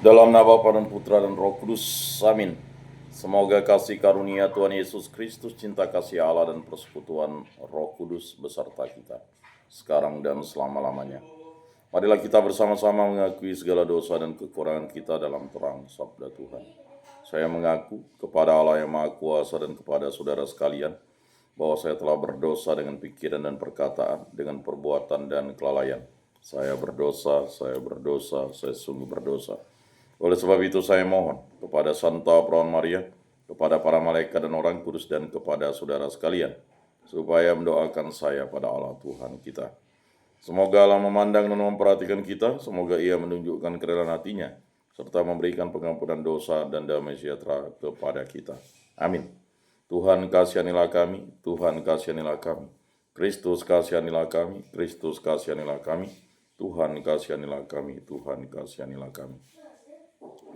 Dalam nama Bapa dan Putra dan Roh Kudus, amin. Semoga kasih karunia Tuhan Yesus Kristus, cinta kasih Allah dan persekutuan Roh Kudus beserta kita, sekarang dan selama-lamanya. Marilah kita bersama-sama mengakui segala dosa dan kekurangan kita dalam terang sabda Tuhan. Saya mengaku kepada Allah yang Maha Kuasa dan kepada saudara sekalian, bahwa saya telah berdosa dengan pikiran dan perkataan, dengan perbuatan dan kelalaian. Saya berdosa, saya sungguh berdosa. Oleh sebab itu saya mohon kepada Santa Perawan Maria, kepada para malaikat dan orang kudus, dan kepada saudara sekalian, supaya mendoakan saya pada Allah Tuhan kita. Semoga Allah memandang dan memperhatikan kita, semoga Ia menunjukkan kerelaan hatinya, serta memberikan pengampunan dosa dan damai sejahtera kepada kita. Amin. Tuhan kasihanilah kami, Tuhan kasihanilah kami. Kristus kasihanilah kami, Kristus kasihanilah kami. Tuhan kasihanilah kami, Tuhan kasihanilah kami.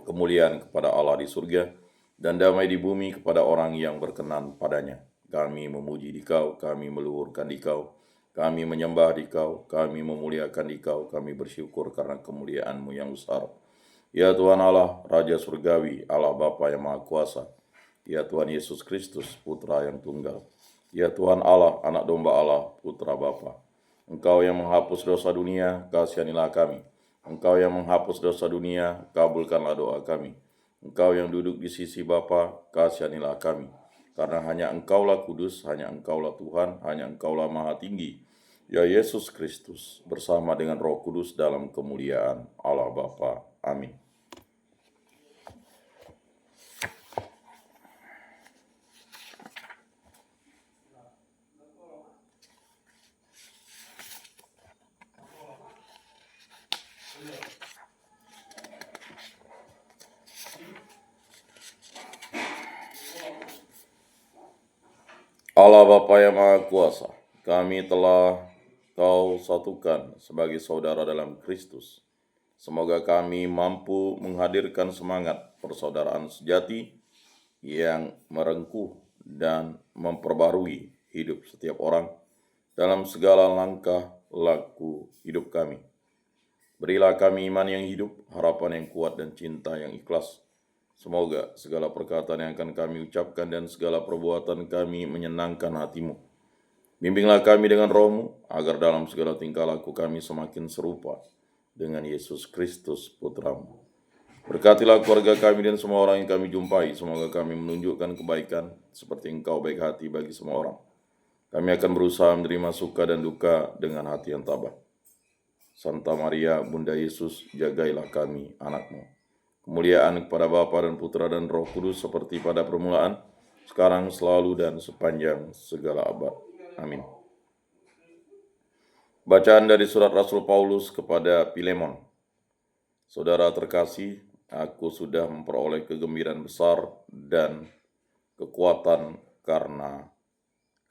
Kemuliaan kepada Allah di surga, dan damai di bumi kepada orang yang berkenan padanya. Kami memuji Dikau, kami meluhurkan Dikau, kami menyembah Dikau, kami memuliakan Dikau, kami bersyukur karena kemuliaan-Mu yang besar. Ya Tuhan Allah, Raja Surgawi, Allah Bapa yang Maha Kuasa. Ya Tuhan Yesus Kristus, Putra yang tunggal. Ya Tuhan Allah, Anak Domba Allah, Putra Bapa. Engkau yang menghapus dosa dunia, kasihanilah kami. Engkau yang menghapus dosa dunia, kabulkanlah doa kami. Engkau yang duduk di sisi Bapa, kasihanilah kami. Karena hanya Engkaulah kudus, hanya Engkaulah Tuhan, hanya Engkaulah Maha Tinggi. Ya Yesus Kristus, bersama dengan Roh Kudus dalam kemuliaan Allah Bapa. Amin. Allah Bapa yang Maha Kuasa, kami telah Kau satukan sebagai saudara dalam Kristus. Semoga kami mampu menghadirkan semangat persaudaraan sejati yang merengkuh dan memperbarui hidup setiap orang dalam segala langkah laku hidup kami. Berilah kami iman yang hidup, harapan yang kuat, dan cinta yang ikhlas. Semoga segala perkataan yang akan kami ucapkan dan segala perbuatan kami menyenangkan hati-Mu. Bimbinglah kami dengan Roh-Mu, agar dalam segala tingkah laku kami semakin serupa dengan Yesus Kristus, Putra-Mu. Berkatilah keluarga kami dan semua orang yang kami jumpai. Semoga kami menunjukkan kebaikan seperti Engkau baik hati bagi semua orang. Kami akan berusaha menerima suka dan duka dengan hati yang tabah. Santa Maria, Bunda Yesus, jagailah kami, anak-Mu. Kemuliaan kepada Bapa dan Putra dan Roh Kudus seperti pada permulaan, sekarang, selalu, dan sepanjang segala abad. Amin. Bacaan dari surat Rasul Paulus kepada Filemon. Saudara terkasih, aku sudah memperoleh kegembiraan besar dan kekuatan karena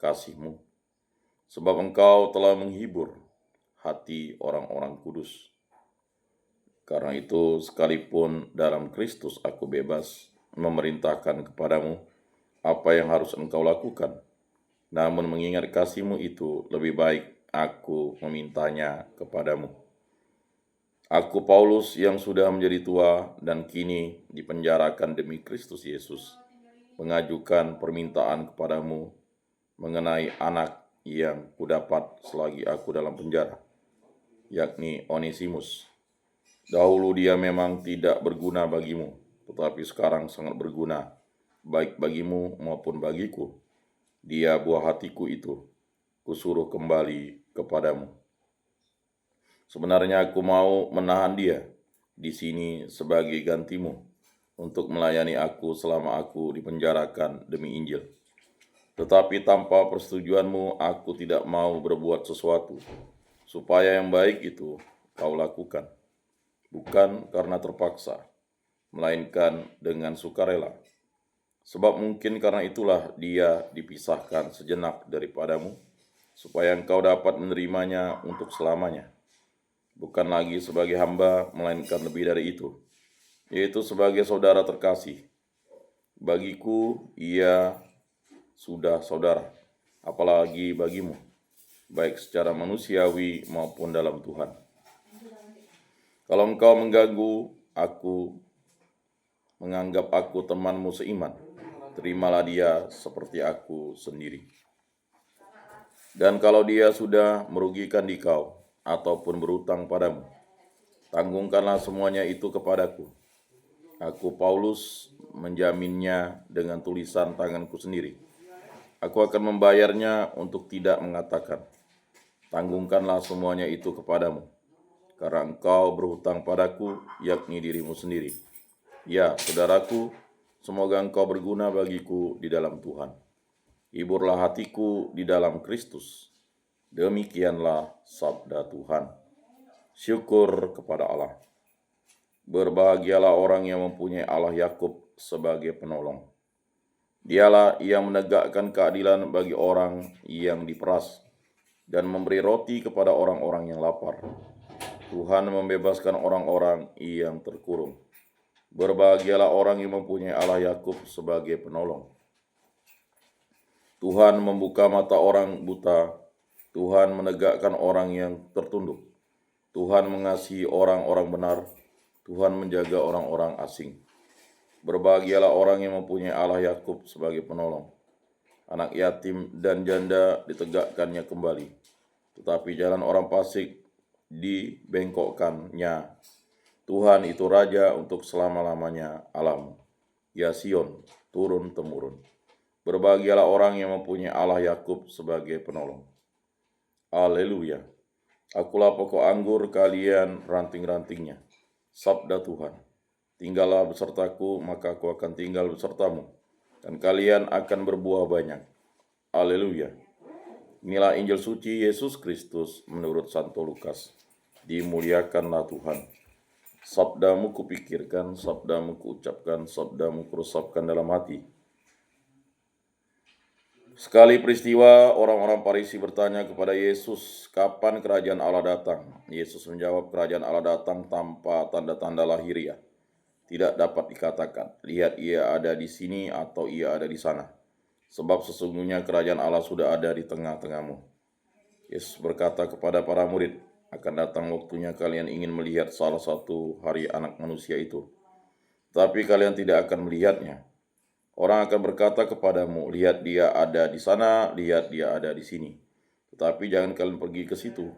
kasih-Mu, sebab Engkau telah menghibur hati orang-orang kudus. Karena itu, sekalipun dalam Kristus aku bebas memerintahkan kepadamu apa yang harus engkau lakukan, namun mengingat kasih-Mu itu lebih baik aku memintanya kepadamu. Aku Paulus yang sudah menjadi tua dan kini dipenjarakan demi Kristus Yesus, mengajukan permintaan kepadamu mengenai anak yang kudapat selagi aku dalam penjara, yakni Onesimus. Dahulu dia memang tidak berguna bagimu, tetapi sekarang sangat berguna, baik bagimu maupun bagiku. Dia buah hatiku itu, kusuruh kembali kepadamu. Sebenarnya aku mau menahan dia di sini sebagai gantimu, untuk melayani aku selama aku dipenjarakan demi Injil. Tetapi tanpa persetujuanmu aku tidak mau berbuat sesuatu, supaya yang baik itu kau lakukan. Bukan karena terpaksa, melainkan dengan sukarela. Sebab mungkin karena itulah dia dipisahkan sejenak daripadamu, supaya engkau dapat menerimanya untuk selamanya. Bukan lagi sebagai hamba, melainkan lebih dari itu, yaitu sebagai saudara terkasih. Bagiku ia sudah saudara, apalagi bagimu, baik secara manusiawi maupun dalam Tuhan. Kalau engkau mengganggu aku menganggap aku temanmu seiman, terimalah dia seperti aku sendiri. Dan kalau dia sudah merugikan dikau ataupun berutang padamu, tanggungkanlah semuanya itu kepadaku. Aku Paulus menjaminnya dengan tulisan tanganku sendiri. Aku akan membayarnya untuk tidak mengatakan, tanggungkanlah semuanya itu kepadamu, karena engkau berhutang padaku, yakni dirimu sendiri. Ya, saudaraku, semoga engkau berguna bagiku di dalam Tuhan. Hiburlah hatiku di dalam Kristus. Demikianlah sabda Tuhan. Syukur kepada Allah. Berbahagialah orang yang mempunyai Allah Yakub sebagai penolong. Dialah yang menegakkan keadilan bagi orang yang diperas dan memberi roti kepada orang-orang yang lapar. Tuhan membebaskan orang-orang yang terkurung. Berbahagialah orang yang mempunyai Allah Yakub sebagai penolong. Tuhan membuka mata orang buta. Tuhan menegakkan orang yang tertunduk. Tuhan mengasihi orang-orang benar. Tuhan menjaga orang-orang asing. Berbahagialah orang yang mempunyai Allah Yakub sebagai penolong. Anak yatim dan janda ditegakkannya kembali. Tetapi jalan orang fasik dibengkokkannya. Tuhan itu Raja untuk selama-lamanya Allahmu. Ya Sion, turun-temurun. Berbahagialah orang yang mempunyai Allah Yakub sebagai penolong. Haleluya. Akulah pokok anggur, kalian ranting-rantingnya. Sabda Tuhan. Tinggallah besertaku, maka aku akan tinggal besertamu, dan kalian akan berbuah banyak. Haleluya. Inilah Injil suci Yesus Kristus menurut Santo Lukas. Dimuliakanlah Tuhan. Sabdamu kupikirkan, sabdamu kuucapkan, sabdamu kuresapkan dalam hati. Sekali peristiwa, orang-orang Farisi bertanya kepada Yesus, kapan kerajaan Allah datang? Yesus menjawab, kerajaan Allah datang tanpa tanda-tanda lahiriah. Tidak dapat dikatakan, lihat ia ada di sini atau ia ada di sana. Sebab sesungguhnya kerajaan Allah sudah ada di tengah-tengahmu. Yesus berkata kepada para murid, akan datang waktunya kalian ingin melihat salah satu hari Anak Manusia itu, tapi kalian tidak akan melihatnya. Orang akan berkata kepadamu, lihat dia ada di sana, lihat dia ada di sini. Tetapi jangan kalian pergi ke situ.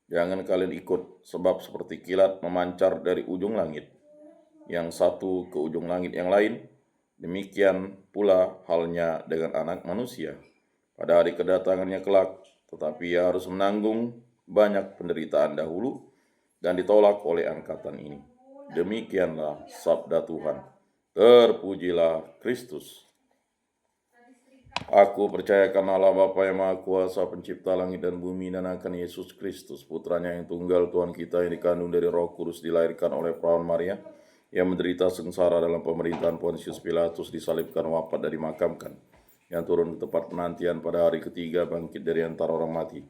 Jangan kalian ikut, sebab seperti kilat memancar dari ujung langit, yang satu ke ujung langit yang lain, demikian pula halnya dengan Anak Manusia pada hari kedatangannya kelak. Tetapi ia harus menanggung banyak penderitaan dahulu dan ditolak oleh angkatan ini. Demikianlah sabda Tuhan. Terpujilah Kristus. Aku percayakan Allah Bapa yang Maha Kuasa, pencipta langit dan bumi, dan akan Yesus Kristus, putranya yang tunggal, Tuhan kita, yang dikandung dari Roh Kudus, dilahirkan oleh perawan Maria, yang menderita sengsara dalam pemerintahan Pontius Pilatus, disalibkan, wafat, dan dimakamkan, yang turun ke tempat penantian pada hari ketiga, bangkit dari antara orang mati,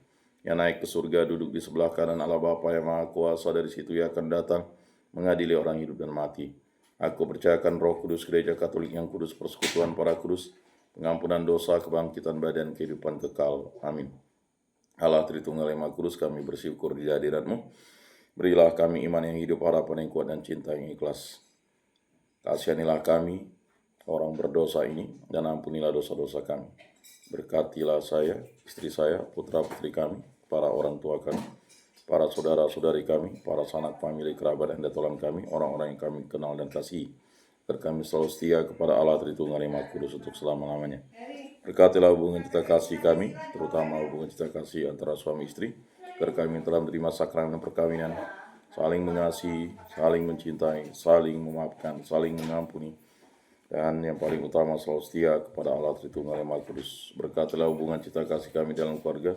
yang naik ke surga, duduk di sebelah kanan Allah Bapa yang Maha Kuasa, dari situ ia akan datang mengadili orang hidup dan mati. Aku percayakan Roh Kudus, Gereja Katolik yang kudus, persekutuan para kudus, pengampunan dosa, kebangkitan badan, kehidupan kekal. Amin. Allah Tritunggal yang Maha Kudus, kami bersyukur di hadirat-Mu. Berilah kami iman yang hidup, harapan yang kuat, dan cinta yang ikhlas. Kasihanilah kami, orang berdosa ini, dan ampunilah dosa-dosa kami. Berkatilah saya, istri saya, putra-putri kami, para orang tua kami, para saudara-saudari kami, para sanak famili, kerabat, dan datolan kami, orang-orang yang kami kenal dan kasihi. Agar kami selalu setia kepada Allah Tritunggal yang Maha Kudus untuk selama-lamanya. Berkatilah hubungan cinta kasih kami, terutama hubungan cinta kasih antara suami istri, agar kami telah menerima sakramen perkawinan, saling mengasihi, saling mencintai, saling memaafkan, saling mengampuni, dan yang paling utama selalu setia kepada Allah Tritunggal yang Maha Kudus. Berkatilah hubungan cinta kasih kami dalam keluarga,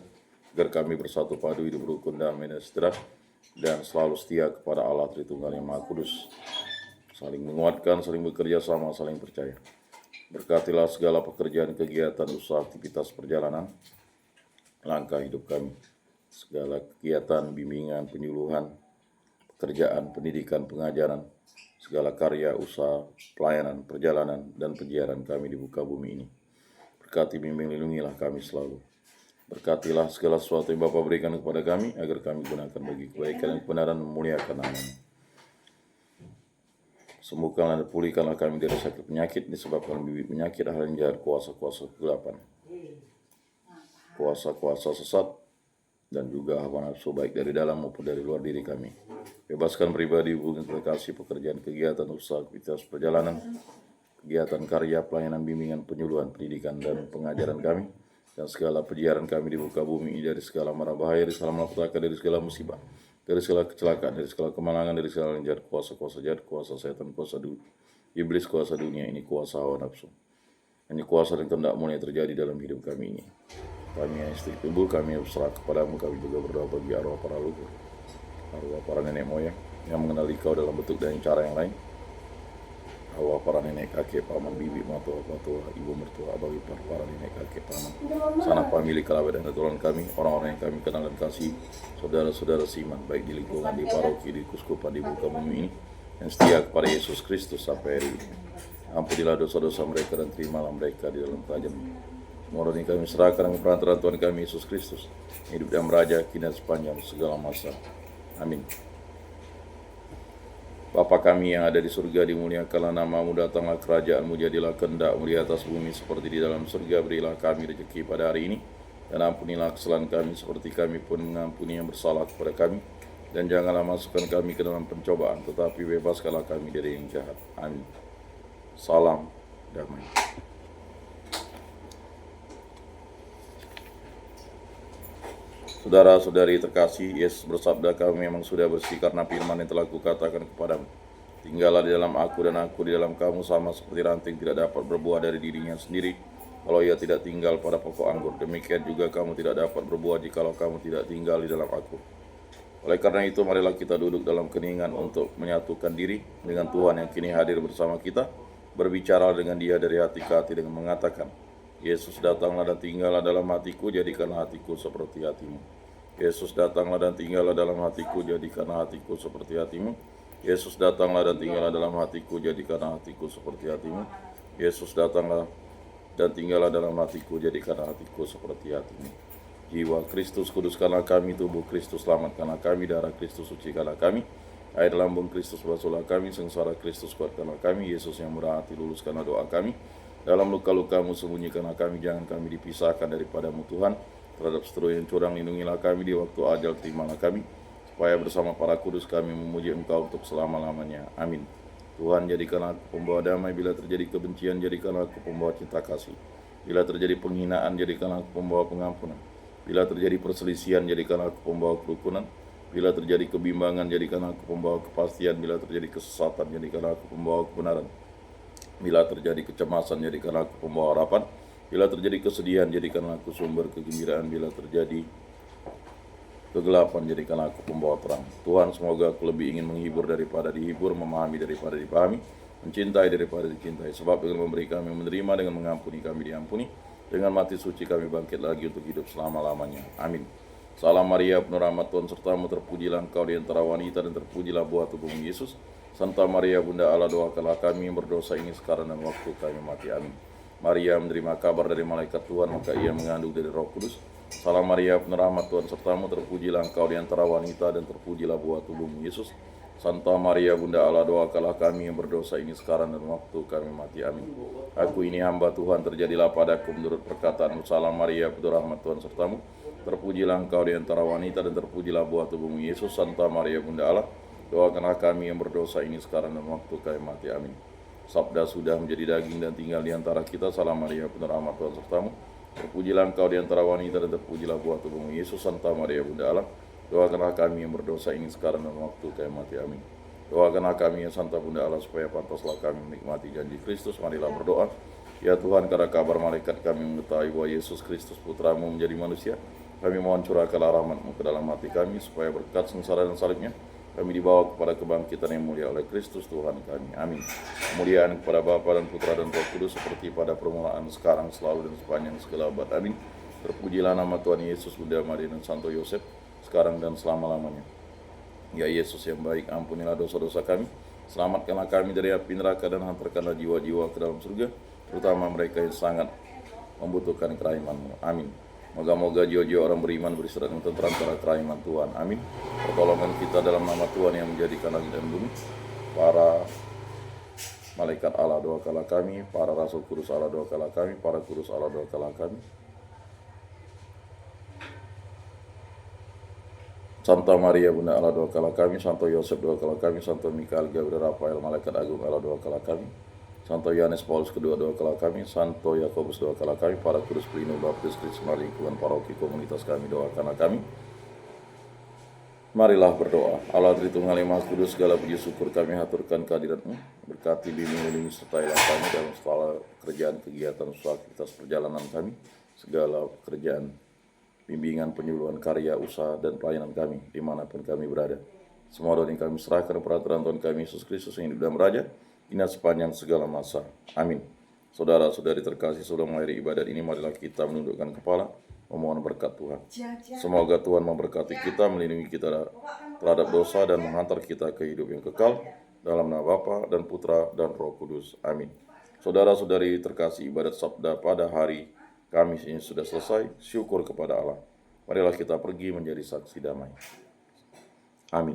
agar kami bersatu padu, hidup rukun, damai, dan sejahtera, dan selalu setia kepada Allah Tritunggal yang Maha Kudus. Saling menguatkan, saling bekerja sama, saling percaya. Berkatilah segala pekerjaan, kegiatan, usaha, aktivitas perjalanan, langkah hidup kami. Segala kegiatan, bimbingan, penyuluhan, pekerjaan, pendidikan, pengajaran, segala karya, usaha, pelayanan, perjalanan, dan penyiaran kami di muka bumi ini. Berkati, bimbing, lindungilah kami selalu. Berkatilah segala sesuatu yang Bapa berikan kepada kami, agar kami gunakan bagi kebaikan dan kebenaran, memuliakan nama-Mu. Sembuhkanlah dan pulihkanlah kami dari sakit penyakit disebabkan bibit penyakit, hal yang jahat, kuasa-kuasa kegelapan, kuasa-kuasa sesat, dan juga hawa nafsu baik dari dalam maupun dari luar diri kami. Bebaskan pribadi, hubungan terkasih, pekerjaan, kegiatan, usaha, aktivitas, perjalanan, kegiatan karya, pelayanan, bimbingan, penyuluhan, pendidikan, dan pengajaran kami, dan segala perjalanan kami di muka bumi ini dari segala mara bahaya, dari segala malapetaka, dari segala musibah, dari segala kecelakaan, dari segala kemalangan, dari segala yang jahat, kuasa-kuasa jahat, kuasa setan, kuasa iblis, kuasa dunia ini, kuasa hawa nafsu. Hanya kuasa dan kehendak mulai terjadi dalam hidup kami ini. Kami yang istri tubuh, kami berserah kepadamu, kami juga berdoa bagi arwah para leluhur, arwah para nenek moyang yang mengenali kau dalam bentuk dan cara yang lain, arwah para nenek kakek, paman, bibi, matua, ibu mertua, bagi para nenek kakek, paman, sanak famili, kerabat dan keturunan kami, orang-orang yang kami kenal dan kasih, saudara-saudara seiman, baik di lingkungan, di paroki, di kuskupan, di muka bumi ini, yang setia kepada Yesus Kristus sampai hari ini. Ampunilah dosa-dosa mereka dan terimalah mereka di dalam kerajaan. Semua ini kami serahkan dengan perantaraan Tuhan kami Yesus Kristus, hidup dan meraja kini sepanjang segala masa. Amin. Bapa kami yang ada di surga, dimuliakanlah namamu, datanglah kerajaanmu, jadilah kehendak-mu di atas bumi seperti di dalam surga. Berilah kami rezeki pada hari ini, dan ampunilah kesalahan kami seperti kami pun mengampuni yang bersalah kepada kami. Dan janganlah masukkan kami ke dalam pencobaan, tetapi bebaskanlah kami dari yang jahat. Amin. Salam damai. Saudara-saudari terkasih, Yesus bersabda, kami memang sudah bersih karena firman yang telah kukatakan kepadamu. Tinggallah di dalam aku dan aku di dalam kamu, sama seperti ranting tidak dapat berbuah dari dirinya sendiri kalau ia tidak tinggal pada pokok anggur. Demikian juga kamu tidak dapat berbuah jikalau kamu tidak tinggal di dalam aku. Oleh karena itu, marilah kita duduk dalam keningan untuk menyatukan diri dengan Tuhan yang kini hadir bersama kita, berbicara dengan Dia dari hati ke hati dengan mengatakan, Yesus datanglah dan tinggallah dalam hatiku, jadikanlah hatiku seperti hatimu. Yesus datanglah dan tinggallah dalam hatiku, jadikanlah hatiku seperti hatimu. Yesus datanglah dan tinggallah dalam hatiku, jadikanlah hatiku seperti hatimu. Yesus datanglah dan tinggallah dalam hatiku, jadikanlah hatiku seperti hatimu. Jiwa Kristus kuduskanlah kami, tubuh Kristus selamatkanlah kami, darah Kristus sucikanlah kami, air lambung Kristus basuhlah kami, sengsara Kristus kuatkanlah kami. Yesus yang murah hati, luluskanlah doa kami. Dalam luka-lukamu sembunyikanlah kami, jangan kami dipisahkan daripadamu Tuhan. Terhadap seteru yang curang lindungilah kami, di waktu ajal terimalah kami, supaya bersama para kudus kami memuji Engkau untuk selama-lamanya. Amin. Tuhan, jadikanlah aku pembawa damai, bila terjadi kebencian jadikanlah aku pembawa cinta kasih. Bila terjadi penghinaan jadikanlah aku pembawa pengampunan. Bila terjadi perselisihan jadikanlah aku pembawa kerukunan. Bila terjadi kebimbangan jadikanlah aku pembawa kepastian. Bila terjadi kesesatan jadikanlah aku pembawa kebenaran. Bila terjadi kecemasan jadikanlah aku pembawa harapan. Bila terjadi kesedihan jadikanlah aku sumber kegembiraan. Bila terjadi kegelapan jadikanlah aku pembawa terang. Tuhan, semoga aku lebih ingin menghibur daripada dihibur, memahami daripada dipahami, mencintai daripada dicintai. Sebab dengan memberi kami menerima, dengan mengampuni kami diampuni, dengan mati suci kami bangkit lagi untuk hidup selama-lamanya. Amin. Salam Maria, penuh rahmat Tuhan sertamu, terpujilah engkau di antara wanita dan terpujilah buah tubuhmu Yesus. Santa Maria Bunda Allah, doakanlah kami yang berdosa ini sekarang dan waktu kami mati. Amin. Maria menerima kabar dari malaikat Tuhan, maka ia mengandung dari Roh Kudus. Salam Maria, penuh rahmat Tuhan sertamu, terpujilah engkau di antara wanita dan terpujilah buah tubuhmu Yesus. Santa Maria Bunda Allah, doakanlah kami yang berdosa ini sekarang dan waktu kami mati. Amin. Aku ini hamba Tuhan, terjadilah padaku menurut perkataanmu. Salam Maria, penuh rahmat Tuhan sertamu, terpujilah engkau di antara wanita dan terpujilah buah tubuhmu Yesus. Santa Maria Bunda Allah, doakanlah kami yang berdosa ini sekarang dan waktu kami mati. Amin. Sabda sudah menjadi daging dan tinggal di antara kita. Salam Maria, penuh rahmat Tuhan sertamu, terpujilah engkau di antara wanita dan terpujilah buah tubuhmu Yesus. Santa Maria Bunda Allah, doakanlah kami yang berdosa ini sekarang dan waktu kami mati. Amin. Doakanlah kami ya Santa Bunda Allah, supaya pantaslah kami menikmati janji Kristus. Marilah berdoa. Ya Tuhan, karena kabar malaikat kami mengetahui bahwa Yesus Kristus Putramu menjadi manusia, kami mohon curahkanlah rahmat-Mu ke dalam hati kami, supaya berkat sengsara dan salibnya kami dibawa kepada kebangkitan yang mulia oleh Kristus Tuhan kami. Amin. Kemuliaan kepada Bapa dan Putra dan Roh Kudus, seperti pada permulaan, sekarang, selalu, dan sepanjang segala abad. Amin. Terpujilah nama Tuhan Yesus, Bunda Maria dan Santo Yosef, sekarang dan selama-lamanya. Ya Yesus yang baik, ampunilah dosa-dosa kami, selamatkanlah kami dari api neraka, dan hantarkanlah jiwa-jiwa ke dalam surga, terutama mereka yang sangat membutuhkan kerahmat-Mu. Amin. Moga-moga jiwa-jiwa orang beriman beristirahat dengan tentram pada kerahmat Tuhan. Amin. Pertolongan kita dalam nama Tuhan yang menjadikan langit dan bumi, para malaikat Allah doakanlah kami, para rasul kudus Allah doakanlah kami, para kudus Allah doakanlah kami. Santa Maria Bunda Allah doakanlah kami, Santo Yosef doakanlah kami, Santo Mikael Gabriel Rafael malaikat agung Allah doakanlah kami, Santo Yohanes Paulus kedua doakanlah kami, Santo Yakobus doakanlah kami, para kudus pelindung baptis Kristus lingkungan paroki komunitas kami doakanlah kami. Marilah berdoa. Allah Tritunggal yang Maha Kudus, segala puji syukur kami haturkan kehadirat-Mu. Berkati, bimbing, lindungi, sertailah kami dalam segala kerjaan, kegiatan, usaha, aktivitas perjalanan kami, segala pekerjaan, bimbingan, penyuluhan, karya, usaha, dan pelayanan kami, dimanapun kami berada. Semua doa yang kami serahkan peraturan Tuhan kami Yesus Kristus yang hidup dan beraja, kini sepanjang segala masa. Amin. Saudara-saudari terkasih, sebelum mengakhiri ibadat ini, marilah kita menundukkan kepala, memohon berkat Tuhan. Semoga Tuhan memberkati kita, melindungi kita terhadap dosa, dan menghantar kita ke hidup yang kekal, dalam nama Bapa dan Putra dan Roh Kudus. Amin. Saudara-saudari terkasih, ibadat sabda pada hari Kamis ini sudah selesai. Syukur kepada Allah. Marilah kita pergi menjadi saksi damai. Amin.